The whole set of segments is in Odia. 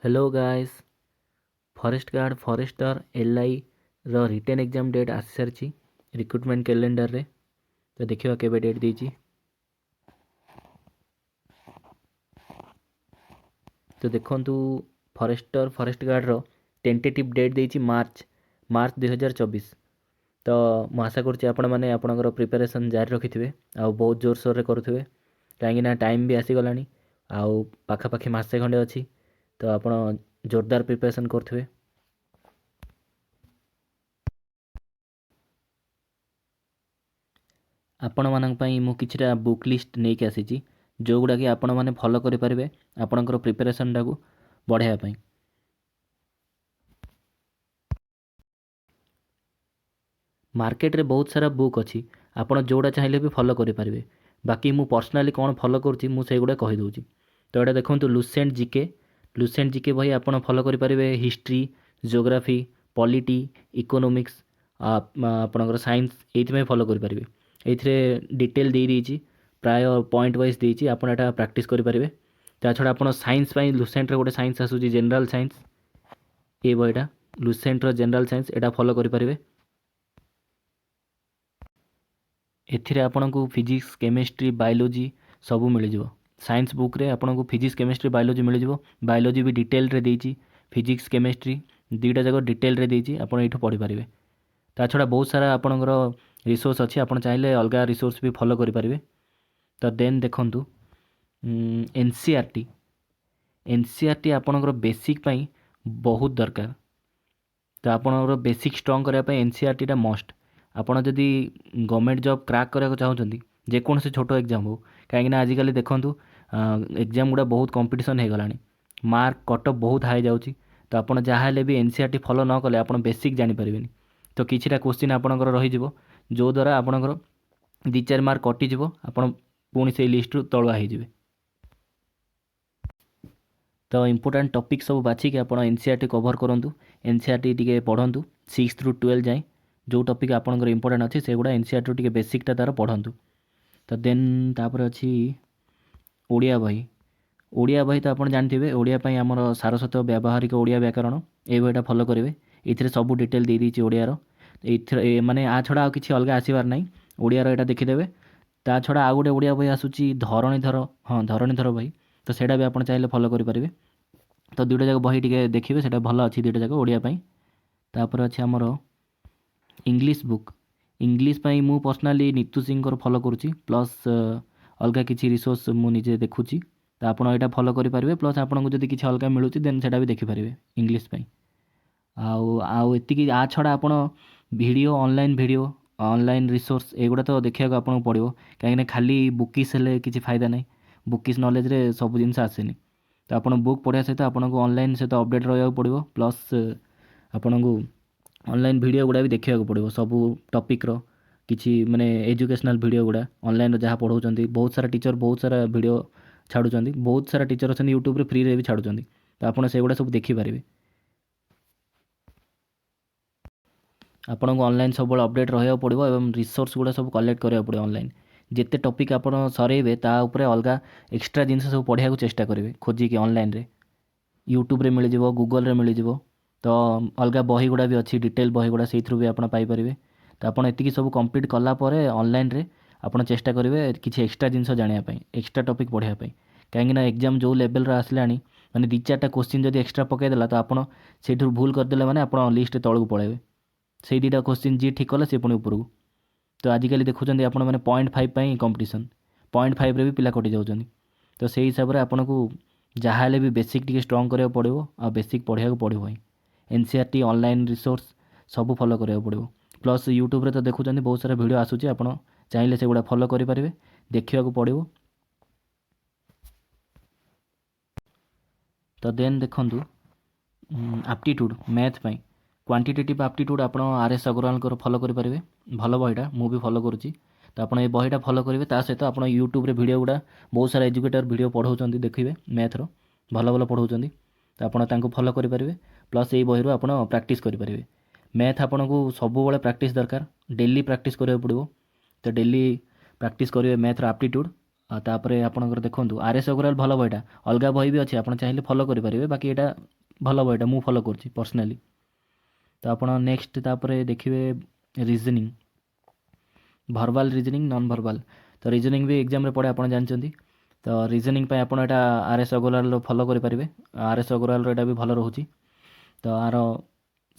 Hello guys. Forest guard forester LI. ର ରିଟେନ୍ ଏକ୍ଜାମ୍ ଡେଟ୍ ଆସି ସାରିଛି ରିକ୍ରୁଟମେଣ୍ଟ କ୍ୟାଲେଣ୍ଡରରେ। ତ ଦେଖିବା କେବେ ଡେଟ୍ ଦେଇଛି। ତ ଦେଖନ୍ତୁ ଫରେଷ୍ଟ ଗାର୍ଡ଼ର ଟେଣ୍ଟେଟିଭ୍ ଡେଟ୍ ଦେଇଛି ମାର୍ଚ୍ଚ 2024। ତ ମୁଁ ଆଶା କରୁଛି ଆପଣମାନେ ଆପଣଙ୍କର ପ୍ରିପାରେସନ୍ ଜାରି ରଖିଥିବେ ଆଉ ବହୁତ ଜୋରସୋରରେ କରୁଥିବେ, କାହିଁକିନା ଟାଇମ୍ ବି ଆସିଗଲାଣି ଆଉ ପାଖାପାଖି ମାସେ ଖଣ୍ଡେ ଅଛି। ତ ଆପଣ ଜୋରଦାର ପ୍ରିପାରେସନ୍ କରୁଥିବେ। ଆପଣମାନଙ୍କ ପାଇଁ ମୁଁ କିଛିଟା ବୁକ୍ ଲିଷ୍ଟ ନେଇକି ଆସିଛି, ଯେଉଁଗୁଡ଼ାକି ଆପଣମାନେ ଫଲୋ କରିପାରିବେ ଆପଣଙ୍କର ପ୍ରିପାରେସନ୍ଟାକୁ ବଢ଼ାଇବା ପାଇଁ। ମାର୍କେଟରେ ବହୁତ ସାରା ବୁକ୍ ଅଛି, ଆପଣ ଯେଉଁଟା ଚାହିଁଲେ ବି ଫଲୋ କରିପାରିବେ। ବାକି ମୁଁ ପର୍ସନାଲି କ'ଣ ଫଲୋ କରୁଛି ମୁଁ ସେଇଗୁଡ଼ା କହିଦେଉଛି। ତ ଏଇଟା ଦେଖନ୍ତୁ ଲୁସେଣ୍ଟ ଜିକେ ବହି ଆପଣ ଫଲୋ କରିପାରିବେ। ହିଷ୍ଟ୍ରି, ଜିଓଗ୍ରାଫି, ପଲିଟି, ଇକୋନୋମିକ୍ସ, ଆପଣଙ୍କର ସାଇନ୍ସ ଏଇଥିପାଇଁ ଫଲୋ କରିପାରିବେ। ଏଇଥିରେ ଡିଟେଲ୍ ଦେଇଛି, ପ୍ରାୟ ପଏଣ୍ଟ ୱାଇଜ୍ ଦେଇଛି, ଆପଣ ଏଇଟା ପ୍ରାକ୍ଟିସ୍ କରିପାରିବେ। ତା ଛଡ଼ା ଆପଣ ସାଇନ୍ସ ପାଇଁ ଲୁସେଣ୍ଟର ଗୋଟେ ସାଇନ୍ସ ଆସୁଛି ଜେନେରାଲ୍ ସାଇନ୍ସ, ଏ ବହିଟା ଲୁସେଣ୍ଟର ଜେନେରାଲ୍ ସାଇନ୍ସ, ଏଇଟା ଫଲୋ କରିପାରିବେ। ଏଥିରେ ଆପଣଙ୍କୁ ଫିଜିକ୍ସ, କେମିଷ୍ଟ୍ରି, ବାୟୋଲୋଜି ସବୁ ମିଳିଯିବ। ସାଇନ୍ସ ବୁକ୍ରେ ଆପଣଙ୍କୁ ଫିଜିକ୍ସ, କେମିଷ୍ଟ୍ରି, ବାୟୋଲୋଜି ମିଳିଯିବ। ବାୟୋଲୋଜି ବି ଡିଟେଲ୍ରେ ଦେଇଛି, ଫିଜିକ୍ସ, କେମିଷ୍ଟ୍ରି ଦୁଇଟା ଯାକ ଡିଟେଲ୍ରେ ଦେଇଛି, ଆପଣ ଏଇଠୁ ପଢ଼ିପାରିବେ। ତା ଛଡ଼ା ବହୁତ ସାରା ଆପଣଙ୍କର ରିସୋର୍ସ ଅଛି, ଆପଣ ଚାହିଁଲେ ଅଲଗା ରିସୋର୍ସ ବି ଫଲୋ କରିପାରିବେ। ତ ଦେନ୍ ଦେଖନ୍ତୁ ଏନ୍ ସି ଆର୍ ଟି ଆପଣଙ୍କର ବେସିକ୍ ପାଇଁ ବହୁତ ଦରକାର। ତ ଆପଣଙ୍କର ବେସିକ୍ ଷ୍ଟ୍ରଙ୍ଗ କରିବା ପାଇଁ ଏନ୍.ସି.ଆର୍.ଟିଟା ମଷ୍ଟ। ଆପଣ ଯଦି ଗଭର୍ଣ୍ଣମେଣ୍ଟ ଜବ୍ କ୍ରାକ୍ କରିବାକୁ ଚାହୁଁଛନ୍ତି, ଯେକୌଣସି ଛୋଟ ଏକ୍ଜାମ୍ ହେଉ, କାହିଁକିନା ଆଜିକାଲି ଦେଖନ୍ତୁ ଏକ୍ଜାମ୍ ଗୁଡ଼ା ବହୁତ କମ୍ପିଟିସନ୍ ହେଇଗଲାଣି, ମାର୍କ କଟଅଫ୍ ବହୁତ ହାଇ ଯାଉଛି। ତ ଆପଣ ଯାହା ହେଲେ ବି ଏନ୍.ସି.ଆର୍.ଟି ଫଲୋ ନ କଲେ ଆପଣ ବେସିକ୍ ଜାଣିପାରିବେନି। ତ କିଛିଟା କୋଶ୍ଚିନ୍ ଆପଣଙ୍କର ରହିଯିବ, ଯେଉଁଦ୍ୱାରା ଆପଣଙ୍କର 2-4 ମାର୍କ କଟିଯିବ, ଆପଣ ପୁଣି ସେଇ ଲିଷ୍ଟରୁ ତଳୁଆ ହେଇଯିବେ। ତ ଇମ୍ପୋର୍ଟାଣ୍ଟ ଟପିକ୍ ସବୁ ବାଛିକି ଆପଣ ଏନ୍.ସି.ଆର୍.ଟି କଭର୍ କରନ୍ତୁ। ଏନ୍.ସି.ଆର୍.ଟି ଟିକେ ପଢ଼ନ୍ତୁ 6th ରୁ 12 ଯାଏଁ। ଯେଉଁ ଟପିକ୍ ଆପଣଙ୍କର ଇମ୍ପୋର୍ଟାଣ୍ଟ ଅଛି ସେଗୁଡ଼ା ଏନ୍.ସି.ଆର୍.ଟିରୁ ଟିକେ ବେସିକ୍ଟା ତା'ର ପଢ଼ନ୍ତୁ। ତ ଦେନ୍ ତାପରେ ଅଛି ଓଡ଼ିଆ ବହି। ଓଡ଼ିଆ ବହି ତ ଆପଣ ଜାଣିଥିବେ, ଓଡ଼ିଆ ପାଇଁ ଆମର ସାରସ୍ୱତ ବ୍ୟବହାରିକ ଓଡ଼ିଆ ବ୍ୟାକରଣ, এই ବହିଟା ଫଲୋ କରିବେ। ଏଥିରେ ସବୁ ଡିଟେଲ୍ ଦେଇଦେଇଛି ଓଡ଼ିଆର। ଏଇଥିରେ ମାନେ ଆ ଛଡ଼ା ଆଉ କିଛି ଅଲଗା ଆସିବାର ନାହିଁ, ଓଡ଼ିଆର ଏଇଟା ଦେଖିଦେବେ। ତା ଛଡ଼ା ଆଉ ଗୋଟେ ଓଡ଼ିଆ ବହି ଆସୁଛି ଧରଣୀଧର ବହି, ତ ସେଇଟା ବି ଆପଣ ଚାହିଁଲେ ଫଲୋ କରିପାରିବେ। ତ ଦୁଇଟା ଯାକ ବହି ଟିକେ ଦେଖିବେ, ସେଇଟା ଭଲ ଅଛି ଦୁଇଟା ଯାକ ଓଡ଼ିଆ ପାଇଁ। ତାପରେ ଅଛି ଆମର ଇଂଲିଶ ବୁକ୍। ଇଂଲିଶ ପାଇଁ ମୁଁ ପର୍ସନାଲି ନିତୁ ସିଂଙ୍କର ଫଲୋ କରୁଛି, ପ୍ଲସ୍ ଅଲଗା କିଛି ରିସୋର୍ସ ମୁଁ ନିଜେ ଦେଖୁଛି। ତ ଆପଣ ଏଇଟା ଫଲୋ କରିପାରିବେ, ପ୍ଲସ୍ ଆପଣଙ୍କୁ ଯଦି କିଛି ଅଲଗା ମିଳୁଛି ଦେନ୍ ସେଇଟା ବି ଦେଖିପାରିବେ ଇଂଲିଶ ପାଇଁ। ଆଉ ଏତିକି। ଆ ଛଡ଼ା ଆପଣ ଅନଲାଇନ୍ ରିସୋର୍ସ ଏଗୁଡ଼ା ତ ଦେଖିବାକୁ ଆପଣଙ୍କୁ ପଡ଼ିବ, କାହିଁକିନା ଖାଲି ବୁକିସ୍ ହେଲେ କିଛି ଫାଇଦା ନାହିଁ। ବୁକିସ୍ ନଲେଜ୍ରେ ସବୁ ଜିନିଷ ଆସେନି। ତ ଆପଣ ବୁକ୍ ପଢ଼ିବା ସହିତ ଆପଣଙ୍କୁ ଅନଲାଇନ୍ ସହିତ ଅପଡ଼େଟ୍ ରହିବାକୁ ପଡ଼ିବ, ପ୍ଲସ୍ ଆପଣଙ୍କୁ ଅନଲାଇନ୍ ଭିଡ଼ିଓ ଗୁଡ଼ା ବି ଦେଖିବାକୁ ପଡ଼ିବ। ସବୁ ଟପିକ୍ର କିଛି ମାନେ ଏଜୁକେସନାଲ୍ ଭିଡ଼ିଓ ଗୁଡ଼ା ଅନଲାଇନ୍ରେ ଯାହା ପଢ଼ାଉଛନ୍ତି, ବହୁତ ସାରା ଟିଚର୍ ବହୁତ ସାରା ଭିଡ଼ିଓ ଛାଡ଼ୁଛନ୍ତି, ବହୁତ ସାରା ଟିଚର୍ ଅଛନ୍ତି ୟୁଟ୍ୟୁବ୍ରେ ଫ୍ରିରେ ବି ଛାଡ଼ୁଛନ୍ତି। ତ ଆପଣ ସେଗୁଡ଼ା ସବୁ ଦେଖିପାରିବେ। ଆପଣଙ୍କୁ ଅନଲାଇନ୍ ସବୁବେଳେ ଅପଡ଼େଟ୍ ରହିବାକୁ ପଡ଼ିବ ଏବଂ ରିସୋର୍ସ ଗୁଡ଼ା ସବୁ କଲେକ୍ଟ କରିବାକୁ ପଡ଼ିବ ଅନଲାଇନ୍। ଯେତେ ଟପିକ୍ ଆପଣ ସରେଇବେ ତା ଉପରେ ଅଲଗା ଏକ୍ସଟ୍ରା ଜିନିଷ ସବୁ ପଢ଼ିବାକୁ ଚେଷ୍ଟା କରିବେ ଖୋଜିକି ଅନଲାଇନ୍ରେ। ୟୁଟ୍ୟୁବ୍ରେ ମିଳିଯିବ, ଗୁଗଲ୍ରେ ମିଳିଯିବ। ତ ଅଲଗା ବହି ଗୁଡ଼ା ବି ଅଛି, ଡିଟେଲ୍ ବହି ଗୁଡ଼ା, ସେଇଥିରୁ ବି ଆପଣ ପାଇପାରିବେ। ତ ଆପଣ ଏତିକି ସବୁ କମ୍ପ୍ଲିଟ୍ କଲା ପରେ ଅନଲାଇନ୍ରେ ଆପଣ ଚେଷ୍ଟା କରିବେ କିଛି ଏକ୍ସଟ୍ରା ଜିନିଷ ଜାଣିବା ପାଇଁ, ଏକ୍ସଟ୍ରା ଟପିକ୍ ପଢ଼ିବା ପାଇଁ। କାହିଁକିନା ଏକ୍ଜାମ୍ ଯେଉଁ ଲେଭେଲ୍ର ଆସିଲାଣି, ମାନେ 2-4ଟା କୋଶ୍ଚିନ୍ ଯଦି ଏକ୍ସଟ୍ରା ପକାଇଦେଲା ତ ଆପଣ ସେଇଥିରୁ ଭୁଲ କରିଦେଲେ ମାନେ ଆପଣ ଲିଷ୍ଟରେ ତଳକୁ ପଳାଇବେ। ସେଇ 2ଟା କୋଶ୍ଚିନ୍ ଯିଏ ଠିକ୍ କଲା ସେ ପୁଣି ଉପରକୁ। ତ ଆଜିକାଲି ଦେଖୁଛନ୍ତି ଆପଣମାନେ 0.5 ପାଇଁ କମ୍ପିଟିସନ୍, 0.5ରେ ବି ପିଲା କଟିଯାଉଛନ୍ତି। ତ ସେଇ ହିସାବରେ ଆପଣଙ୍କୁ ଯାହା ହେଲେ ବି ବେସିକ୍ ଟିକେ ଷ୍ଟ୍ରଙ୍ଗ କରିବାକୁ ପଡ଼ିବ, ଆଉ ବେସିକ୍ ପଢ଼ିବାକୁ ପଡ଼ିବ ହିଁ। ଏନ୍.ସି.ଆର୍.ଟି ଅନଲାଇନ୍ ରିସୋର୍ସ ସବୁ ଫଲୋ କରିବାକୁ ପଡ଼ିବ। ପ୍ଲସ୍ ୟୁଟ୍ୟୁବ୍ରେ ତ ଦେଖୁଛନ୍ତି ବହୁତ ସାରା ଭିଡ଼ିଓ ଆସୁଛି, ଆପଣ ଚାହିଁଲେ ସେଗୁଡ଼ା ଫଲୋ କରିପାରିବେ, ଦେଖିବାକୁ ପଡ଼ିବ। ତ ଦେନ୍ ଦେଖନ୍ତୁ ଆପ୍ଟିଟ୍ୟୁଡ଼୍ ମ୍ୟାଥ୍ ପାଇଁ କ୍ୱାଣ୍ଟିଟେଟିଭ୍ ଆପ୍ଟିଟ୍ୟୁଡ଼୍ ଆପଣ ଆର୍.ଏସ୍. ଅଗ୍ରୱାଲଙ୍କର ଫଲୋ କରିପାରିବେ। ଭଲ ବହିଟା, ମୁଁ ବି ଫଲୋ କରୁଛି। ତ ଆପଣ ଏ ବହିଟା ଫଲୋ କରିବେ, ତା ସହିତ ଆପଣ ୟୁଟ୍ୟୁବ୍ରେ ଭିଡ଼ିଓ ଗୁଡ଼ା ବହୁତ ସାରା ଏଜୁକେଟର୍ ଭିଡ଼ିଓ ପଢ଼ାଉଛନ୍ତି, ଦେଖିବେ ମ୍ୟାଥ୍ର ଭଲ ପଢ଼ାଉଛନ୍ତି। ତ ଆପଣ ତାଙ୍କୁ ଫଲୋ କରିପାରିବେ, ପ୍ଲସ୍ ଏଇ ବହିରୁ ଆପଣ ପ୍ରାକ୍ଟିସ୍ କରିପାରିବେ। ମ୍ୟାଥ୍ ଆପଣଙ୍କୁ ସବୁବେଳେ ପ୍ରାକ୍ଟିସ୍ ଦରକାର, ଡେଲି ପ୍ରାକ୍ଟିସ୍ କରିବାକୁ ପଡ଼ିବ। ତ ଡେଲି ପ୍ରାକ୍ଟିସ୍ କରିବେ ମ୍ୟାଥ୍ର ଆପ୍ଟିଟ୍ୟୁଡ଼୍, तापर आपणकर देखो आरएस अग्रवाल भल बहीटा अलग बही भी अच्छे आप चाहिए फॉलो करेंगे बाकी यहाँ भल बहीटा मुझे फॉलो कर पर्सनाली। तो आप नेक्स्ट तापर देखिए रीजनिंग भर्बाल रीजनिंग नॉन भर्बाल तो रीजनिंग भी एग्जाम पड़े आप जानते। तो रीजनिंग पे आप आरएस अग्रवाल फॉलो करेंगे आरएस अग्रवाल यहाँ भी भल रोचे। तो आर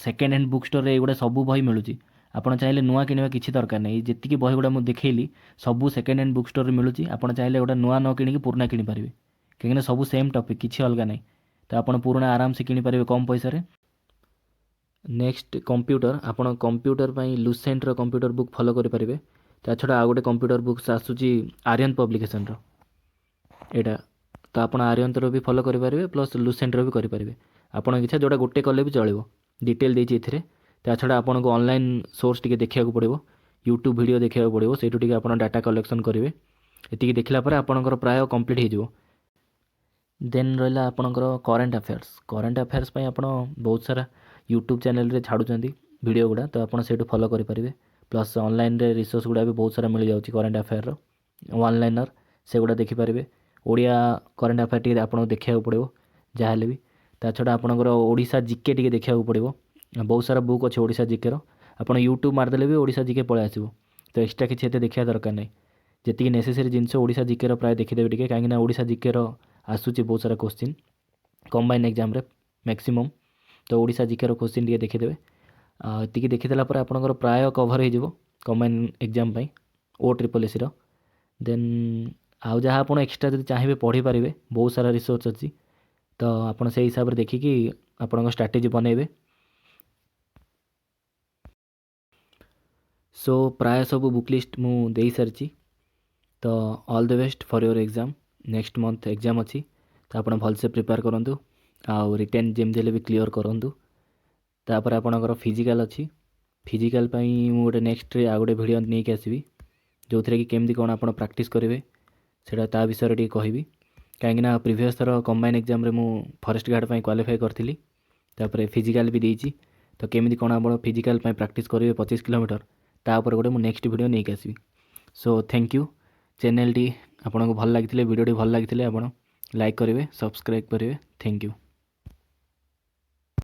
सेकेंड हैंड बुक स्टोर ये सब बही मिलूँ आपड़ चाहिए नुआ किणवा किसी दरकार नहीं जी बही गुड़ा मुझे देखली सब सेकेंड हैंड बुक स्टोर मिलूँ आप चाहिए गोटे नुआ न कि पुराना किनीपारे कहीं सब सेम टॉपिक किसी अलग नहीं। तो आप पुराना आराम से किनीपारे कम पैसा। नेक्स्ट कंप्यूटर आपण computer Lucent computer book follow करेंगे। ता छड़ा आ गोटे कंप्यूटर बुक्स आसूची आर्यन पब्लिकेशन यहाँ तो आप आर्यन भी फॉलो करेंगे प्लस लुसेंट भी करेंगे आपन इच्छा जोटा गोटे कले भी चलो डिटेल देती एथिरे। ता छड़ा आपन को ऑनलाइन सोर्स टिके देखा पड़ो यूट्यूब वीडियो देखा पड़ो से डाटा कलेक्शन करेंगे ये देखला आपंकर प्राय कंप्लीट हो। देन रहा आपंकर करेन्ट अफेयर्स आप बहुत सारा यूट्यूब चैनल रे छाड़ुचंदी वीडियो गुड़ा तो आप फॉलो करेंगे प्लस ऑनलाइन रे रिसोर्स गुड़ा भी बहुत सारा मिल जाऊँगी करेन्ट अफेयर वन लाइनर से गुड़ा देखिपारे ओडिया करेन्ट अफेयर टी आपको देखा पड़ो जहाँ भी। ता छड़ा आपंकर ओडिशा जिके टी देखा पड़ो बहुत सारा बुक अच्छे ओडिशा जिके आप यूट्यूब मारदेले भी ओडिशा जिके पलि आसो तो एक्सट्रा किसी देखा दरकार नहीं जी नेसेसरी जिनस ओडिशा जिके प्राय देखीदेवे टी कहीं ओडिशा जिके आसूची बहुत सारा क्वेश्चन कंबाइन एग्जाम रे मैक्सिमम तो ओडिशा जिके क्वेश्चन टी देखीदेवे ये देखीदेला आपंकर प्राय कभर हो कंबाइन एग्जाम ओ ट्रिपल एसी देन आउ जहाँ आप एक्सट्रा जब चाहिए पढ़ी पारे बहुत सारा रिसोर्च अच्छी तो आप से हिसाब से देखिकी आपण स्ट्राटेजी बनइबे। सो प्राय सब बुक लिस्ट मु दे सारी तो all the best for your exam next month exam अच्छी तो आप भलसे प्रिपेयर करूँ आउ रिटेन जमी भी क्लीयर करूँ। तापर आपणकर फिजिकल अच्छी फिजिकल गोटे नेक्स्ट आ गोटे वीडियो नहीं आसबि जो थे कि केमती कौन आप प्रैक्टिस करेंगे से ता विषय टी कहि कहीं प्रीवियस थर कंबाइन एग्जाम मु फॉरेस्ट गार्ड क्वालिफाई करी तापर फिजिकल भी देती तो केमी कौन आप फिजिकल प्रैक्टिस करेंगे 25 किलोमीटर तापर गोटे नेक्स्ट वीडियो नहीं आसबि। सो थैंक यू चैनल टी आपको भल लगी वीडियो टी भल लगी आप लाइक करेंगे सब्सक्राइब करेंगे थैंक यू।